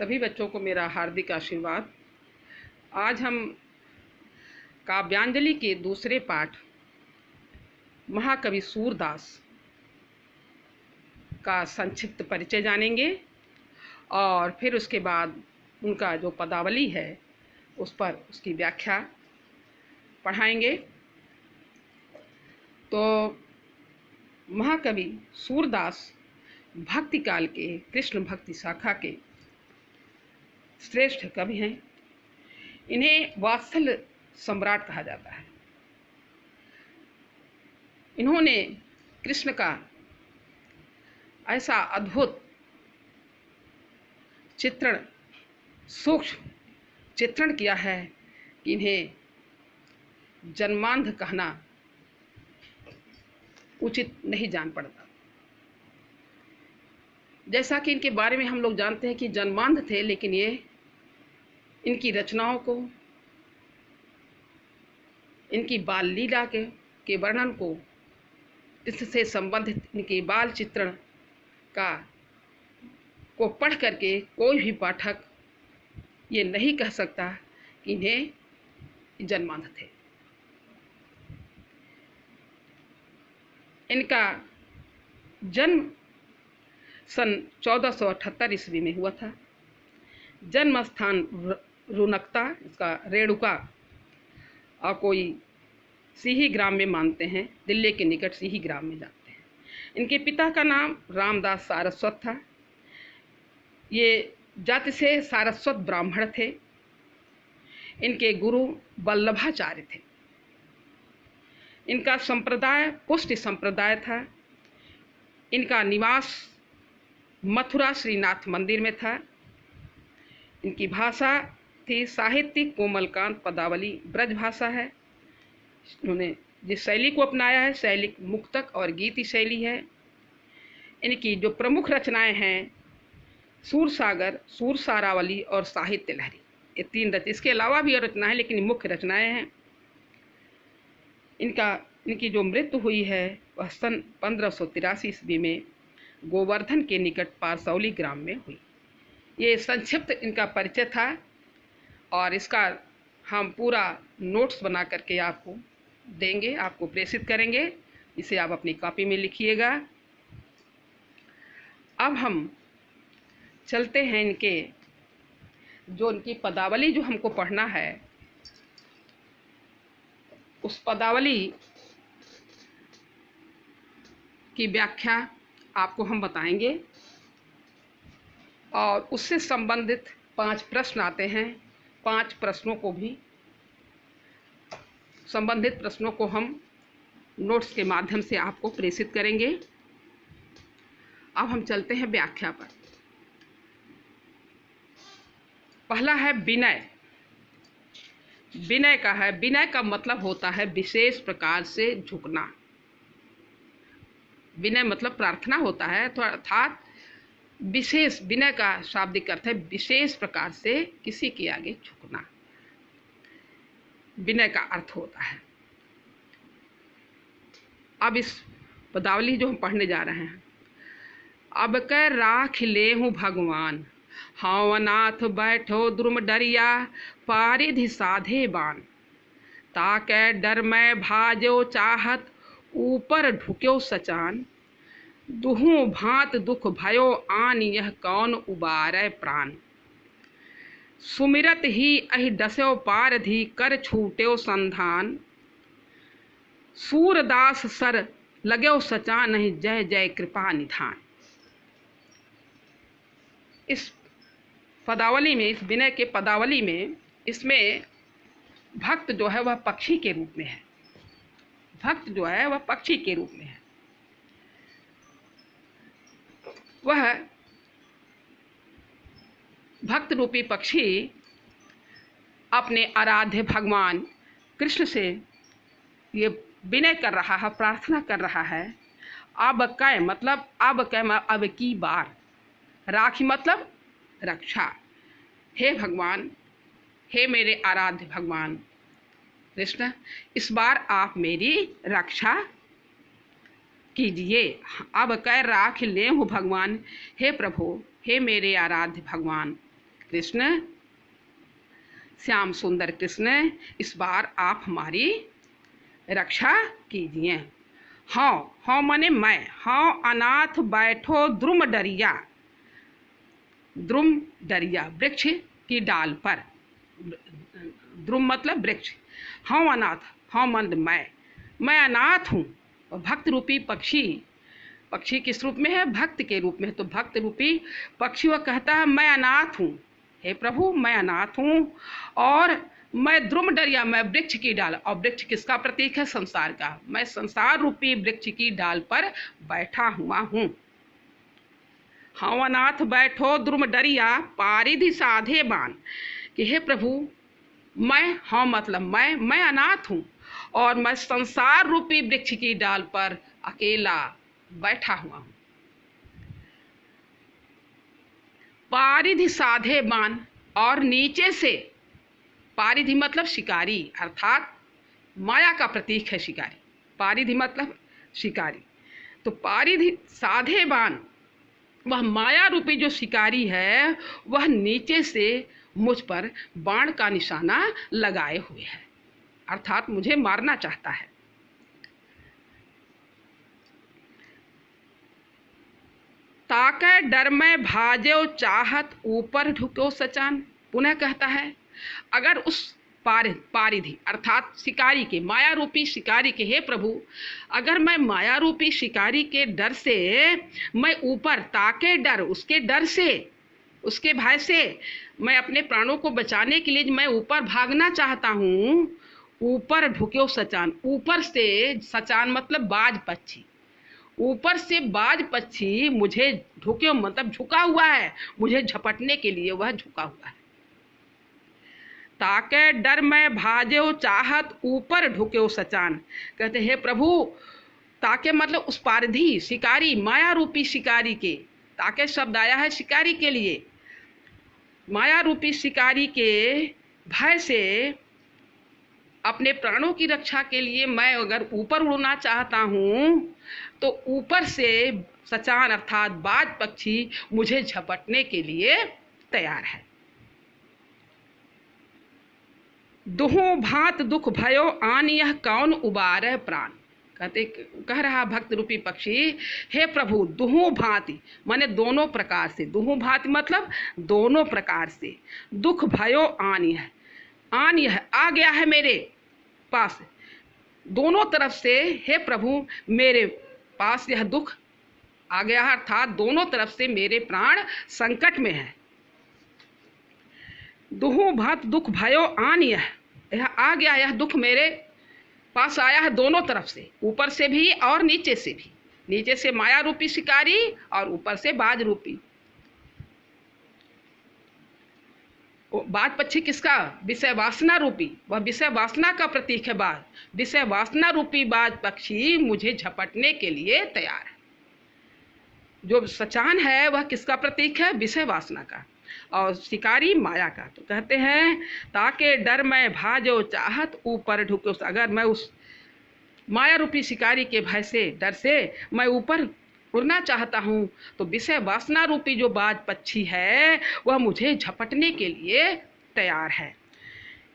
सभी बच्चों को मेरा हार्दिक आशीर्वाद। आज हम काव्यांजलि के दूसरे पाठ महाकवि सूरदास का संक्षिप्त परिचय जानेंगे और फिर उसके बाद उनका जो पदावली है उस पर उसकी व्याख्या पढ़ाएंगे। तो महाकवि सूरदास भक्ति काल के कृष्ण भक्ति शाखा के श्रेष्ठ कवि हैं। इन्हें वात्सल्य सम्राट कहा जाता है। इन्होंने कृष्ण का ऐसा अद्भुत चित्रण, सूक्ष्म चित्रण किया है कि इन्हें जन्मांध कहना उचित नहीं जान पड़ता। जैसा कि इनके बारे में हम लोग जानते हैं कि जन्मांध थे, लेकिन ये इनकी रचनाओं को, इनकी बाल लीला के वर्णन को, इससे संबंधित इनके बाल चित्रण को पढ़ करके कोई भी पाठक ये नहीं कह सकता कि इन्हें जन्मांध थे। इनका जन्म सन 1478 ईस्वी में हुआ था। जन्म स्थान रुनकता, इसका रेणुका और कोई सिही ग्राम में मानते हैं, दिल्ली के निकट सिही ग्राम में जाते हैं। इनके पिता का नाम रामदास सारस्वत था। ये जाति से सारस्वत ब्राह्मण थे। इनके गुरु वल्लभाचार्य थे। इनका संप्रदाय पुष्टि संप्रदाय था। इनका निवास मथुरा श्रीनाथ मंदिर में था। इनकी भाषा थी साहित्यिक कोमलकांत पदावली, ब्रज भाषा है। इन्होंने जिस शैली को अपनाया है, शैली मुक्तक और गीति शैली है। इनकी जो प्रमुख रचनाएं हैं सूरसागर, सूरसारावली और साहित्य लहरी, ये तीन रचना, इसके अलावा भी और रचनाएं, लेकिन मुख्य रचनाएं हैं। इनकी जो मृत्यु हुई है वह सन 1583 ईस्वी में गोवर्धन के निकट पारसौली ग्राम में हुई। ये संक्षिप्त इनका परिचय था और इसका हम पूरा नोट्स बना करके आपको देंगे, आपको प्रेषित करेंगे। इसे आप अपनी कॉपी में लिखिएगा। अब हम चलते हैं इनकी पदावली जो हमको पढ़ना है, उस पदावली की व्याख्या आपको हम बताएंगे और उससे संबंधित 5 प्रश्न आते हैं। 5 प्रश्नों को भी, संबंधित प्रश्नों को हम नोट्स के माध्यम से आपको प्रेषित करेंगे। अब हम चलते हैं व्याख्या पर। पहला है विनय। विनय का है, विनय का मतलब होता है विशेष प्रकार से झुकना। विनय मतलब प्रार्थना होता है, तो अर्थात विशेष, विनय का शाब्दिक अर्थ है विशेष प्रकार से किसी के आगे झुकना, विनय का अर्थ होता है। अब इस पदावली जो हम पढ़ने जा रहे हैं, अब कै राख ले हूँ भगवान, हावनाथ बैठो द्रुम डरिया, पारिधि साधे बान, ताकै डर मैं भाजो चाहत, ऊपर ढुक्यो सचान, दुहू भांत दुख भयो आन, यह कौन उबारै प्राण, सुमिरत ही अहि डस्यो पारधि, कर छूट्यो संधान, सूरदास सर लाग्यो सचान, जय जय कृपा निधान। इस पदावली में, इस विनय के पदावली में, इसमें भक्त जो है वह पक्षी के रूप में है। भक्त जो है वह पक्षी के रूप में है। वह भक्त रूपी पक्षी अपने आराध्य भगवान कृष्ण से ये विनय कर रहा है, प्रार्थना कर रहा है। अब कै मतलब अब की बार, राखी मतलब रक्षा। हे भगवान, हे मेरे आराध्य भगवान कृष्ण, इस बार आप मेरी रक्षा कीजिए। अब कै राख ले हूँ भगवान, हे प्रभु, हे मेरे आराध्य भगवान कृष्ण, श्याम सुंदर कृष्ण, इस बार आप हमारी रक्षा कीजिए। हाँ, हाँ माने मैं, हाँ अनाथ बैठो द्रुम डरिया, द्रुम डरिया वृक्ष की डाल पर, द्रुम मतलब वृक्ष, हाँ अनाथ, हाँ मंद मैं अनाथ हूँ। भक्त रूपी पक्षी, पक्षी किस रूप में है? भक्त के रूप में। तो भक्त रूपी पक्षी वह कहता है मैं अनाथ हूँ, हे प्रभु मैं अनाथ हूँ, और मैं द्रुम डरिया, मैं वृक्ष की डाल, और वृक्ष किसका प्रतीक है? संसार का। मैं संसार रूपी वृक्ष की डाल पर बैठा हुआ हूँ। हाँ अनाथ बैठो द्रुम डरिया, पारिधि साधे बान, कि हे प्रभु मैं, हाँ मतलब मैं अनाथ हूँ, और मैं संसार रूपी वृक्ष की डाल पर अकेला बैठा हुआ हूँ। पारिधि साधे बान, और नीचे से, पारिधि मतलब शिकारी, अर्थात माया का प्रतीक है शिकारी। पारिधि मतलब शिकारी। तो पारिधि साधे बान, वह माया रूपी जो शिकारी है वह नीचे से मुझ पर बाण का निशाना लगाए हुए है, अर्थात मुझे मारना चाहता है। ताके डर में भाजो चाहत ऊपर ढुको सचान, पुनः कहता है अगर उस पारिधि अर्थात शिकारी के, माया रूपी शिकारी के, हे प्रभु अगर मैं माया रूपी शिकारी के डर से मैं ऊपर, ताके डर, उसके डर से, उसके भय से मैं अपने प्राणों को बचाने के लिए मैं ऊपर भागना चाहता हूँ। ऊपर ढुक्यो सचान, ऊपर से, सचान मतलब बाज पक्षी, ऊपर से बाज पक्षी मुझे ढुक्यो मतलब झुका हुआ है, मुझे झपटने के लिए वह झुका हुआ है। ताके डर में भाजो चाहत ऊपर ढुक्यो सचान, कहते हे प्रभु, ताके मतलब उस पारधी शिकारी, माया रूपी शिकारी के, ताके शब्द आया है शिकारी के लिए, माया रूपी शिकारी के भय से अपने प्राणों की रक्षा के लिए मैं अगर ऊपर उड़ना चाहता हूँ तो ऊपर से सचान अर्थात बाज पक्षी मुझे झपटने के लिए तैयार है। दुहु भांत दुख भयो आन यह कौन उबारह प्राण, कहते कह रहा भक्त रूपी पक्षी, हे प्रभु दुहु भांति माने दोनों प्रकार से, दुहु भांति मतलब दोनों प्रकार से, दुख भयो आन यह आ गया है मेरे पास, दोनों तरफ से हे प्रभु मेरे पास यह दुख आ गया है, अर्थात दोनों तरफ से मेरे प्राण संकट में है। दुहु भांत दुख भयो आन यह आ गया, यह दुख मेरे पास आया है दोनों तरफ से, ऊपर से भी और नीचे से भी, नीचे से माया रूपी शिकारी और ऊपर से बाज रूपी। बाज पक्षी किसका? विषय वासना रूपी, वह विषय वासना का प्रतीक है बाज, विषय वासना रूपी बाज पक्षी मुझे झपटने के लिए तैयार है। जो सचान है वह किसका प्रतीक है? विषय वासना का, और शिकारी माया का। तो कहते हैं ताके डर में भाजो चाहत ऊपर ढुको, अगर मैं उस माया रूपी शिकारी के भय से, डर से मैं ऊपर उड़ना चाहता हूँ तो विषय वासना रूपी जो बाज पक्षी है वह मुझे झपटने के लिए तैयार है।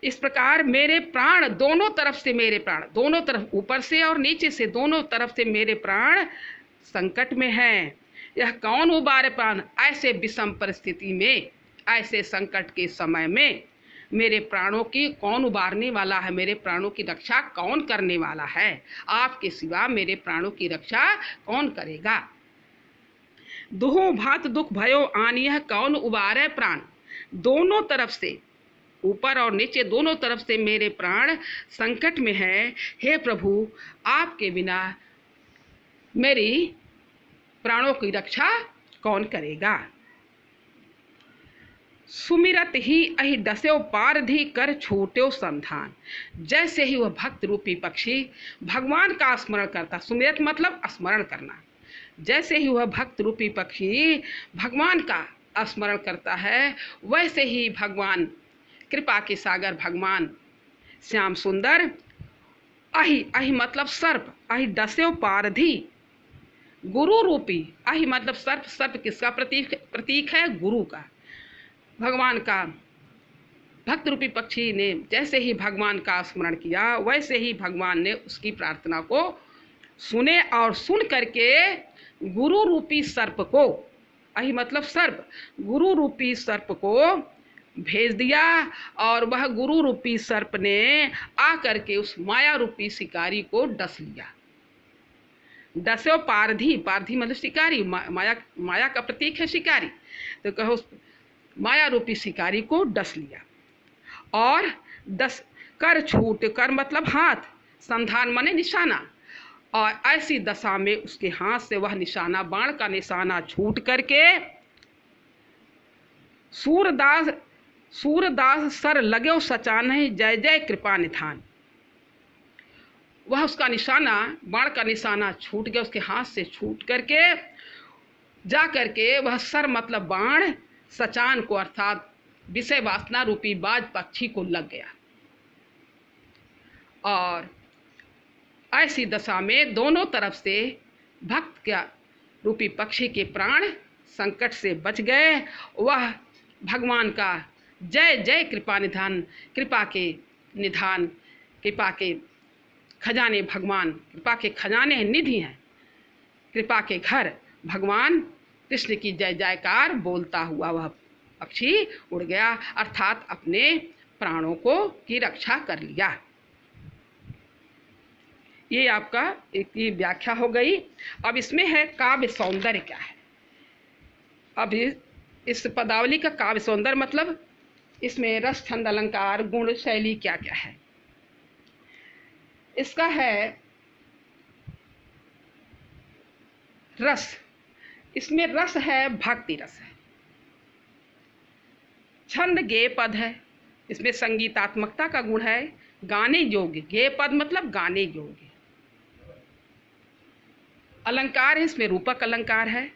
इस प्रकार मेरे प्राण दोनों तरफ से, मेरे प्राण दोनों तरफ, ऊपर से और नीचे से, दोनों तरफ से मेरे प्राण संकट में हैं। यह कौन उबारे प्राण, ऐसे विषम परिस्थिति में, ऐसे संकट के समय में मेरे प्राणों की कौन उबारने वाला है, मेरे प्राणों की रक्षा कौन करने वाला है? आपके सिवा मेरे प्राणों की रक्षा कौन करेगा? दुहु भांत दुख भयो आन यह कौन उबारे प्राण, दोनों तरफ से, ऊपर और नीचे दोनों तरफ से मेरे प्राण संकट में है। हे प्रभु आपके बिना मेरी प्राणों की रक्षा कौन करेगा? सुमिरत ही अहि डस्यो पारधि कर छूट्यो संधान, जैसे ही वह भक्त रूपी पक्षी भगवान का स्मरण करता, सुमिरत मतलब स्मरण करना, जैसे ही वह भक्त रूपी पक्षी भगवान का स्मरण करता है वैसे ही भगवान, कृपा के सागर भगवान श्याम सुंदर, अहि, अहि मतलब सर्प, अहि डस्यो पारधि गुरु रूपी, अहि मतलब सर्प, सर्प किसका प्रतीक है? गुरु का। भगवान का भक्त रूपी पक्षी ने जैसे ही भगवान का स्मरण किया, वैसे ही भगवान ने उसकी प्रार्थना को सुने और सुन करके गुरु रूपी सर्प को, यही मतलब सर्प, गुरु रूपी सर्प को भेज दिया। और वह गुरु रूपी सर्प ने आकर के उस माया रूपी शिकारी को डस लिया। डसो पारधी, पारधी मतलब शिकारी, माया का प्रतीक है शिकारी, तो कहो माया रूपी शिकारी को डस लिया। और डस कर छूट कर मतलब हाथ, संधान माने निशाना, और ऐसी दशा में उसके हाथ से वह निशाना, बाण का निशाना छूट करके सूरदास सर लगे सचान है, जय जय कृपा निधान। वह उसका निशाना, बाण का निशाना छूट गया, उसके हाथ से छूट करके जा करके वह सर मतलब बाण सचान को अर्थात विषय वासना रूपी बाज पक्षी को लग गया। और ऐसी दशा में दोनों तरफ से भक्त का रूपी पक्षी के प्राण संकट से बच गए। वह भगवान का जय जय कृपा निधान, कृपा के निधान, कृपा के खजाने, भगवान कृपा के खजाने निधि हैं, कृपा के घर भगवान कृष्ण की जय जयकार बोलता हुआ वह पक्षी उड़ गया, अर्थात अपने प्राणों को की रक्षा कर लिया। ये आपका एक व्याख्या हो गई। अब इसमें है काव्य सौंदर्य क्या है। अब इस पदावली का काव्य सौंदर्य मतलब इसमें रस, छंद, अलंकार, गुण, शैली क्या क्या है। इसका है रस, इसमें रस है, भक्ति रस है। छंद गेय पद है, इसमें संगीतात्मकता का गुण है, गाने योग्य, गेय पद मतलब गाने योग्य। अलंकार है, इसमें रूपक अलंकार है,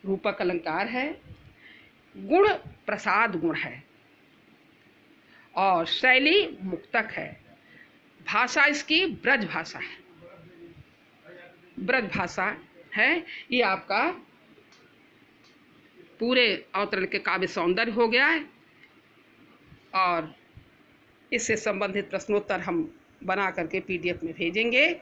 रूपक अलंकार है। गुण प्रसाद गुण है, और शैली मुक्तक है। भाषा इसकी ब्रज भाषा है, ब्रज भाषा है। ये आपका पूरे अवतरण के काव्य सौंदर्य हो गया है। और इससे संबंधित प्रश्नोत्तर हम बना करके PDF में भेजेंगे।